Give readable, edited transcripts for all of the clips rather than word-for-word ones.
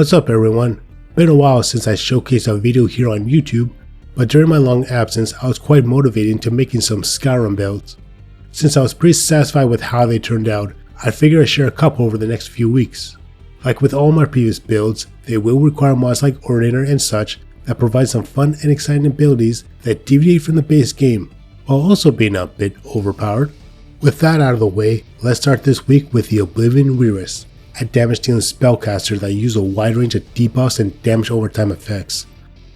What's up everyone? Been a while since I showcased a video here on YouTube, but during my long absence I was quite motivated into making some Skyrim builds. Since I was pretty satisfied with how they turned out, I figured I'd share a couple over the next few weeks. Like with all my previous builds, they will require mods like Ordinator and such that provide some fun and exciting abilities that deviate from the base game, while also being a bit overpowered. With that out of the way, let's start this week with the Oblivion Wyress, a damage dealing spellcaster that uses a wide range of debuffs and damage over time effects.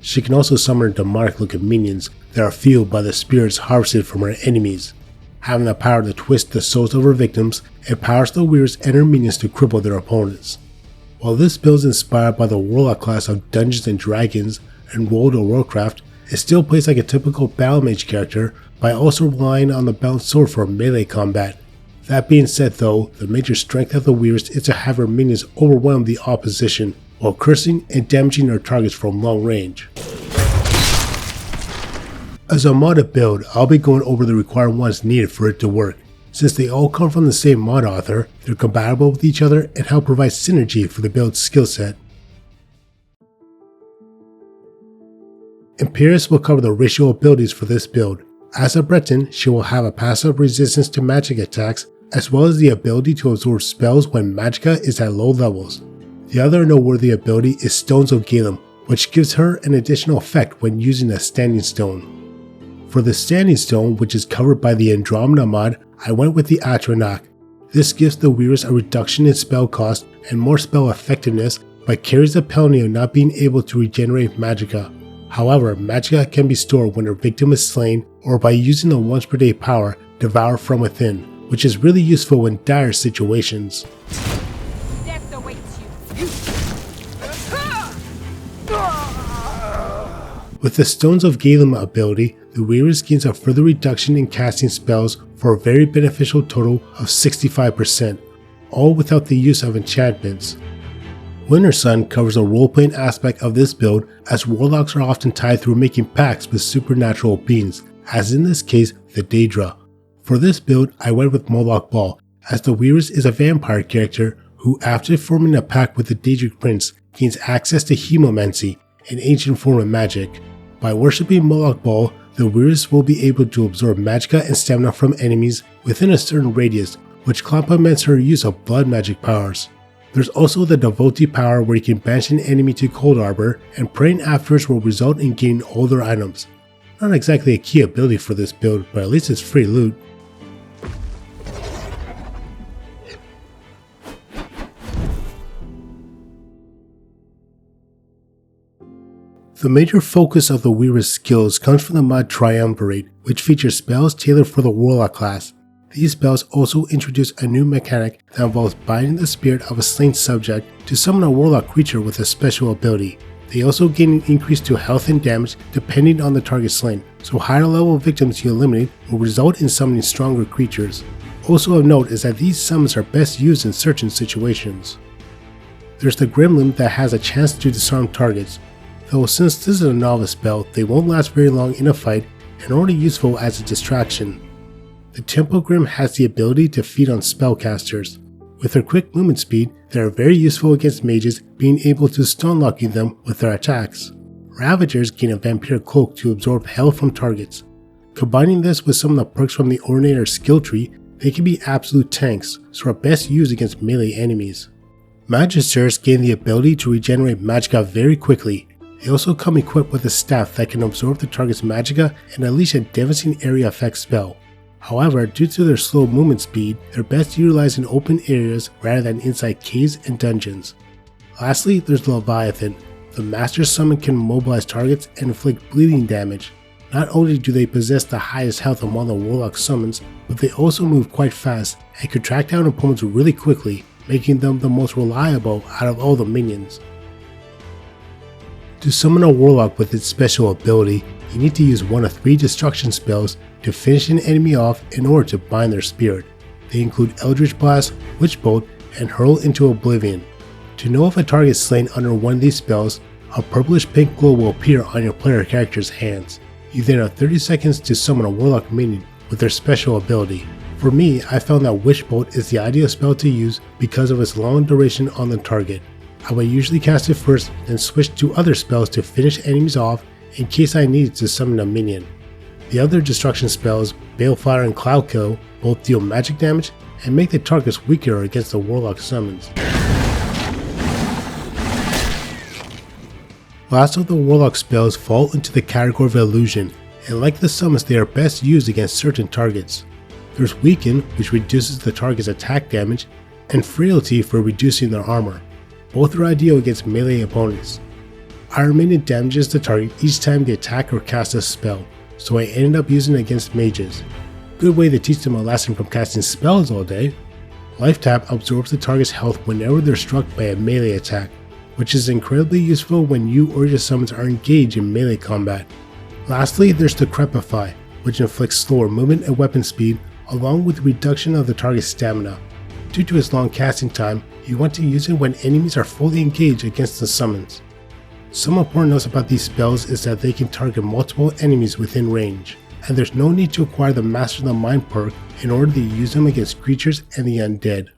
She can also summon demonic looking minions that are fueled by the spirits harvested from her enemies. Having the power to twist the souls of her victims, empowers the Wyress and her minions to cripple their opponents. While this build is inspired by the Warlock class of Dungeons & Dragons and World of Warcraft, it still plays like a typical battle mage character by also relying on the balanced sword for melee combat. That being said though, the major strength of the Wyress is to have her minions overwhelm the opposition while cursing and damaging their targets from long range. As a modded build, I'll be going over the required ones needed for it to work. Since they all come from the same mod author, they're compatible with each other and help provide synergy for the build's skill set. Imperious will cover the racial abilities for this build. As a Breton, she will have a passive resistance to magic attacks, as well as the ability to absorb spells when magicka is at low levels. The other noteworthy ability is Stones of Galen, which gives her an additional effect when using a standing stone. For the standing stone, which is covered by the Andromeda mod, I went with the Atronach. This gives the Wyress a reduction in spell cost and more spell effectiveness, but carries the penalty of not being able to regenerate magicka. However, magicka can be stored when her victim is slain or by using the once per day power Devour from Within, which is really useful in dire situations. Death awaits you. With the Stones of Galen ability, the Wyress gains a further reduction in casting spells for a very beneficial total of 65%, all without the use of enchantments. Wintersun covers a role-playing aspect of this build, as warlocks are often tied through making pacts with supernatural beings, as in this case the Daedra. For this build, I went with Moloch Ball, as the Wyress is a vampire character who, after forming a pact with the Daedric prince, gains access to Hemomancy, an ancient form of magic. By worshipping Moloch Ball, the Wyress will be able to absorb magicka and stamina from enemies within a certain radius, which complements her use of blood magic powers. There's also the Devotee power where you can banish an enemy to Cold Arbor, and praying afterwards will result in gaining all their items. Not exactly a key ability for this build, but at least it's free loot. The major focus of the Wyress skills comes from the mod Triumvirate, which features spells tailored for the Warlock class. These spells also introduce a new mechanic that involves binding the spirit of a slain subject to summon a Warlock creature with a special ability. They also gain an increase to health and damage depending on the target slain, so higher level victims you eliminate will result in summoning stronger creatures. Also of note is that these summons are best used in certain situations. There's the Gremlin that has a chance to disarm targets, though since this is a novice spell, they won't last very long in a fight and are only useful as a distraction. The Temple Grim has the ability to feed on spellcasters. With their quick movement speed, they are very useful against mages, being able to stun locking them with their attacks. Ravagers gain a vampire cloak to absorb health from targets. Combining this with some of the perks from the Ordinator skill tree, they can be absolute tanks, so are best used against melee enemies. Magisters gain the ability to regenerate magicka very quickly. They also come equipped with a staff that can absorb the target's magicka and unleash a devastating area effect spell. However, due to their slow movement speed, they're best utilized in open areas rather than inside caves and dungeons. Lastly, there's the Leviathan. The Master Summon can mobilize targets and inflict bleeding damage. Not only do they possess the highest health among the Warlock summons, but they also move quite fast and can track down opponents really quickly, making them the most reliable out of all the minions. To summon a Warlock with its special ability, you need to use one of 3 destruction spells to finish an enemy off in order to bind their spirit. They include Eldritch Blast, Witch Bolt, and Hurl into Oblivion. To know if a target is slain under one of these spells, a purplish pink glow will appear on your player character's hands. You then have 30 seconds to summon a Warlock minion with their special ability. For me, I found that Witch Bolt is the ideal spell to use because of its long duration on the target. I would usually cast it first, then switch to other spells to finish enemies off in case I needed to summon a minion. The other destruction spells, Balefire and Cloud Kill, both deal magic damage and make the targets weaker against the Warlock summons. Last of the Warlock spells fall into the category of illusion, and like the summons they are best used against certain targets. There's Weaken, which reduces the target's attack damage, and Frailty for reducing their armor. Both are ideal against melee opponents. Iron Maiden damages the target each time they attack or cast a spell, so I ended up using it against mages. Good way to teach them a lesson from casting spells all day. Life Tap absorbs the target's health whenever they're struck by a melee attack, which is incredibly useful when you or your summons are engaged in melee combat. Lastly, there's Decrepify, which inflicts slower movement and weapon speed, along with reduction of the target's stamina. Due to its long casting time, you want to use it when enemies are fully engaged against the summons. Some important notes about these spells is that they can target multiple enemies within range, and there's no need to acquire the Master the Mind perk in order to use them against creatures and the undead.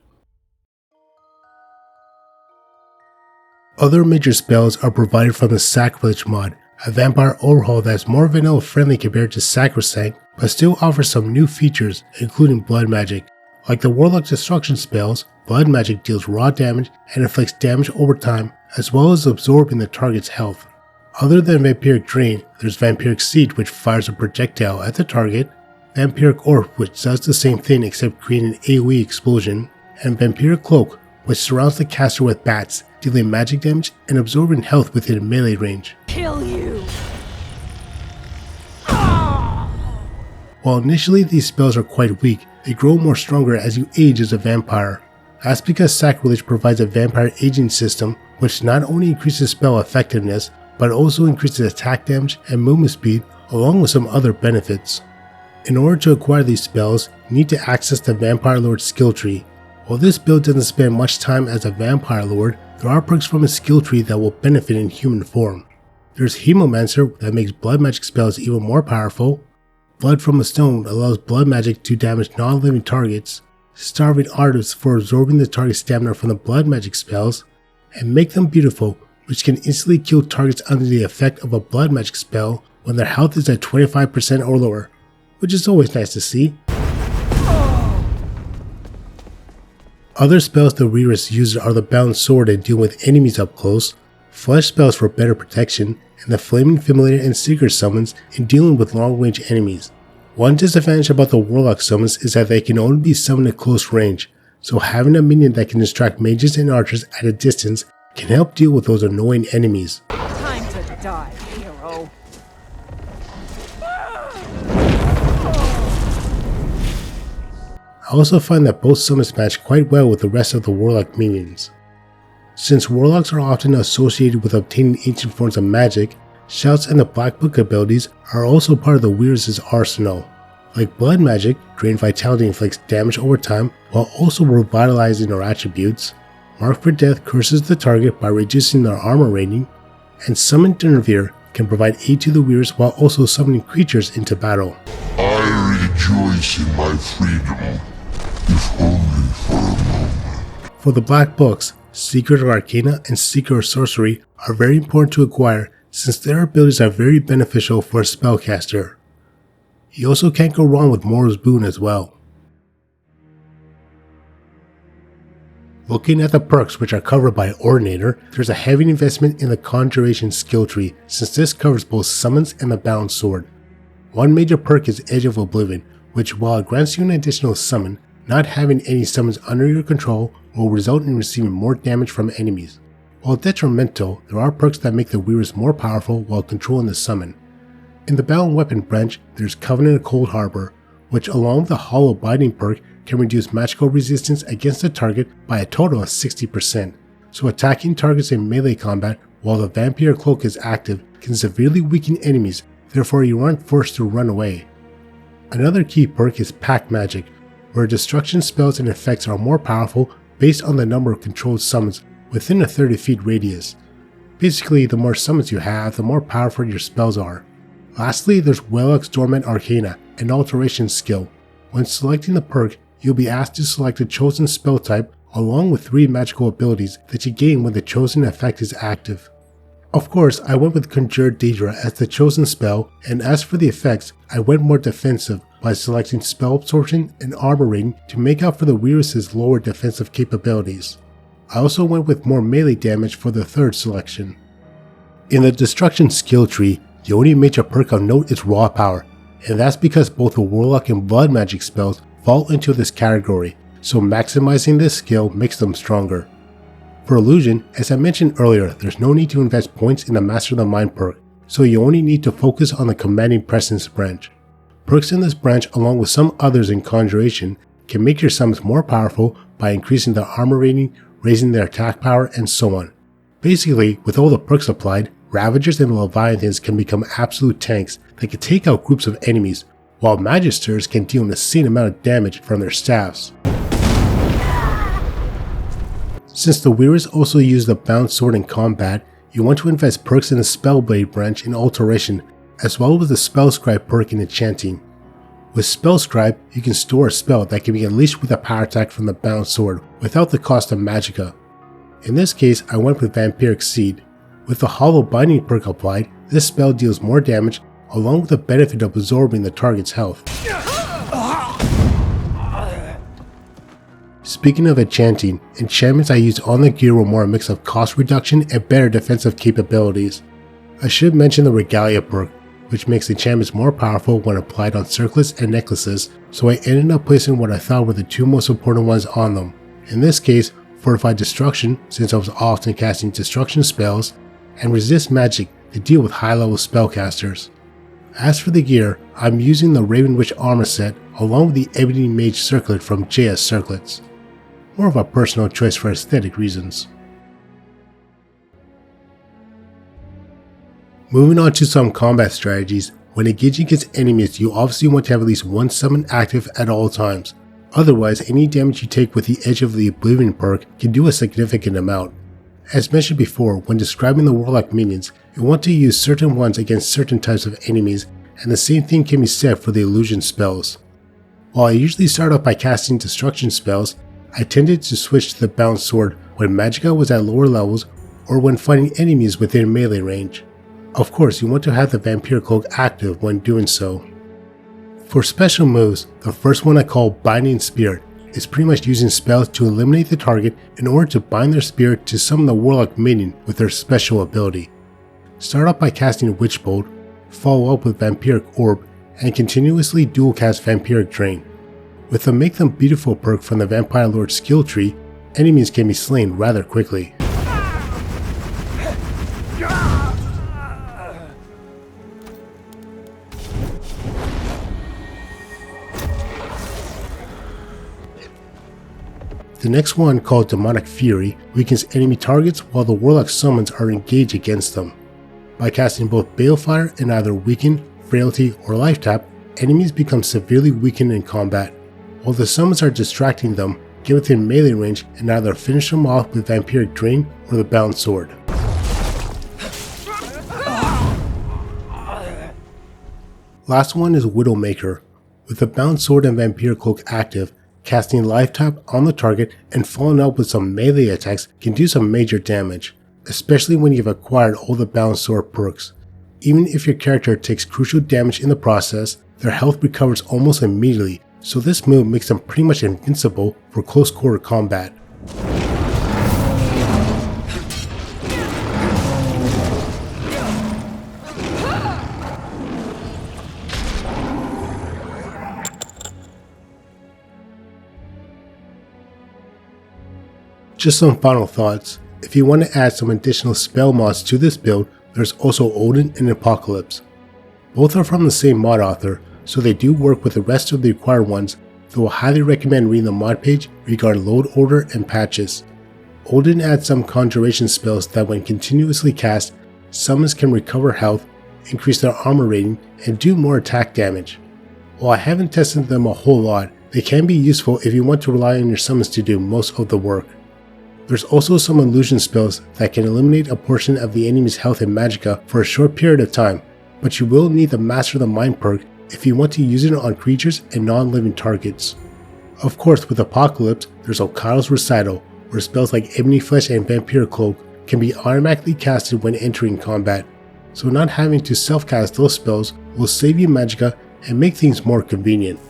Other major spells are provided from the Sacrilege mod, a vampire overhaul that's more vanilla friendly compared to Sacrosanct, but still offers some new features, including blood magic. Like the Warlock destruction spells, blood magic deals raw damage and inflicts damage over time, as well as absorbing the target's health. Other than Vampiric Drain, there's Vampiric Siege, which fires a projectile at the target, Vampiric Orb, which does the same thing except creating an AoE explosion, and Vampiric Cloak, which surrounds the caster with bats, dealing magic damage and absorbing health within melee range. Kill you! While initially these spells are quite weak, they grow more stronger as you age as a vampire. That's because Sacrilege provides a vampire aging system which not only increases spell effectiveness, but also increases attack damage and movement speed along with some other benefits. In order to acquire these spells, you need to access the Vampire Lord skill tree. While this build doesn't spend much time as a Vampire Lord, there are perks from his skill tree that will benefit in human form. There's Hemomancer that makes blood magic spells even more powerful, Blood from a Stone allows blood magic to damage non-living targets, Starving Artist for absorbing the target's stamina from the blood magic spells, and Make Them Beautiful, which can instantly kill targets under the effect of a blood magic spell when their health is at 25% or lower, which is always nice to see. Other spells the Wyress uses are the Bound Sword in dealing with enemies up close, Flesh spells for better protection, and the Flaming Familiar and Seeker summons in dealing with long-range enemies. One disadvantage about the Warlock summons is that they can only be summoned at close range, so having a minion that can distract mages and archers at a distance can help deal with those annoying enemies. Time to die, hero. I also find that both summons match quite well with the rest of the Warlock minions. Since Warlocks are often associated with obtaining ancient forms of magic, Shouts and the Black Book abilities are also part of the Wyress' arsenal. Like blood magic, Drain Vitality inflicts damage over time while also revitalizing their attributes, Mark for Death curses the target by reducing their armor rating, and Summon Dinnerveer can provide aid to the Wyress while also summoning creatures into battle. I rejoice in my freedom, if only for a moment. For the Black Books, Secret of Arcana and Secret of Sorcery are very important to acquire since their abilities are very beneficial for a spellcaster. You also can't go wrong with Morrow's Boon as well. Looking at the perks which are covered by Ordinator, there's a heavy investment in the Conjuration skill tree since this covers both summons and the Bound Sword. One major perk is Edge of Oblivion, which while it grants you an additional summon, not having any summons under your control will result in receiving more damage from enemies. While detrimental, there are perks that make the Wyress more powerful while controlling the summon. In the Bound Weapon branch, there's Covenant of Cold Harbor, which along with the Hollow Binding perk can reduce magical resistance against the target by a total of 60%, so attacking targets in melee combat while the Vampire Cloak is active can severely weaken enemies, therefore you aren't forced to run away. Another key perk is Pack Magic, where destruction spells and effects are more powerful based on the number of controlled summons within a 30 feet radius. Basically, the more summons you have, the more powerful your spells are. Lastly, there's Warlock's Dormant Arcana, an alteration skill. When selecting the perk, you'll be asked to select a chosen spell type along with 3 magical abilities that you gain when the chosen effect is active. Of course, I went with Conjured Daedra as the chosen spell, and as for the effects, I went more defensive by selecting Spell Absorption and Armor Rating to make up for the Wyress' lower defensive capabilities. I also went with more melee damage for the third selection. In the Destruction skill tree, the only major perk of note is Raw Power, and that's because both the Warlock and Blood Magic spells fall into this category, so maximizing this skill makes them stronger. For Illusion, as I mentioned earlier, there's no need to invest points in the Master of the Mind perk, so you only need to focus on the Commanding Presence branch. Perks in this branch, along with some others in Conjuration, can make your summons more powerful by increasing their armor rating, raising their attack power, and so on. Basically, with all the perks applied, Ravagers and Leviathans can become absolute tanks that can take out groups of enemies, while Magisters can deal an insane amount of damage from their staffs. Since the Wyress also use the Bound Sword in combat, you want to invest perks in the Spellblade branch in Alteration, as well as the Spellscribe perk in Enchanting. With Spellscribe, you can store a spell that can be unleashed with a power attack from the Bound Sword, without the cost of Magicka. In this case, I went with Vampiric Seed. With the Hollow Binding perk applied, this spell deals more damage, along with the benefit of absorbing the target's health. Speaking of enchanting, enchantments I used on the gear were more a mix of cost reduction and better defensive capabilities. I should mention the Regalia perk, which makes enchantments more powerful when applied on circlets and necklaces, so I ended up placing what I thought were the 2 most important ones on them. In this case, Fortified Destruction, since I was often casting destruction spells, and Resist Magic to deal with high-level spellcasters. As for the gear, I'm using the Raven Witch armor set along with the Ebony Mage circlet from JS Circlets. More of a personal choice for aesthetic reasons. Moving on to some combat strategies, when engaging against enemies you obviously want to have at least one summon active at all times, otherwise any damage you take with the edge of the Oblivion perk can do a significant amount. As mentioned before, when describing the Warlock minions, you want to use certain ones against certain types of enemies, and the same thing can be said for the Illusion spells. While I usually start off by casting Destruction spells, I tended to switch to the Bound Sword when Magicka was at lower levels or when fighting enemies within melee range. Of course, you want to have the Vampire Cloak active when doing so. For special moves, the first one I call Binding Spirit is pretty much using spells to eliminate the target in order to bind their spirit to summon the Warlock minion with their special ability. Start off by casting Witch Bolt, follow up with Vampiric Orb, and continuously dual cast Vampiric Drain. With the Make Them Beautiful perk from the Vampire Lord skill tree, enemies can be slain rather quickly. The next one, called Demonic Fury, weakens enemy targets while the Warlock summons are engaged against them. By casting both Balefire and either Weaken, Frailty, or Life Tap, enemies become severely weakened in combat. While the summons are distracting them, get within melee range and either finish them off with Vampiric Drain or the Bound Sword. Last one is Widowmaker. With the Bound Sword and Vampire Cloak active, casting Life Tap on the target and following up with some melee attacks can do some major damage, especially when you've acquired all the Bound Sword perks. Even if your character takes crucial damage in the process, their health recovers almost immediately, so this move makes them pretty much invincible for close quarter combat. Just some final thoughts. If you want to add some additional spell mods to this build, there's also Odin and Apocalypse. Both are from the same mod author, so they do work with the rest of the required ones, though I highly recommend reading the mod page regarding load order and patches. Odin adds some conjuration spells that when continuously cast, summons can recover health, increase their armor rating, and do more attack damage. While I haven't tested them a whole lot, they can be useful if you want to rely on your summons to do most of the work. There's also some illusion spells that can eliminate a portion of the enemy's health and magicka for a short period of time, but you will need the Master of the Mind perk if you want to use it on creatures and non-living targets. Of course, with Apocalypse, there's Okado's Recital, where spells like Ebony Flesh and Vampire Cloak can be automatically casted when entering combat, so not having to self-cast those spells will save you magicka and make things more convenient.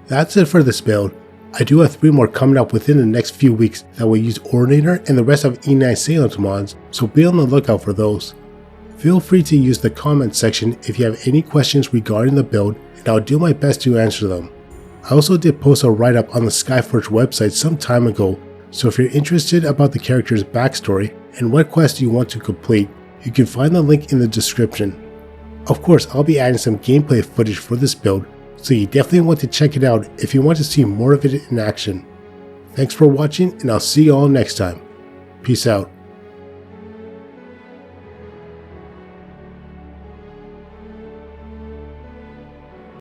That's it for this build. I do have 3 more coming up within the next few weeks that will use Ordinator and the rest of E9 Salem's mods, so be on the lookout for those. Feel free to use the comment section if you have any questions regarding the build, and I'll do my best to answer them. I also did post a write-up on the Skyforge website some time ago, so if you're interested about the character's backstory and what quests you want to complete, you can find the link in the description. Of course, I'll be adding some gameplay footage for this build, so you definitely want to check it out if you want to see more of it in action. Thanks for watching, and I'll see you all next time. Peace out.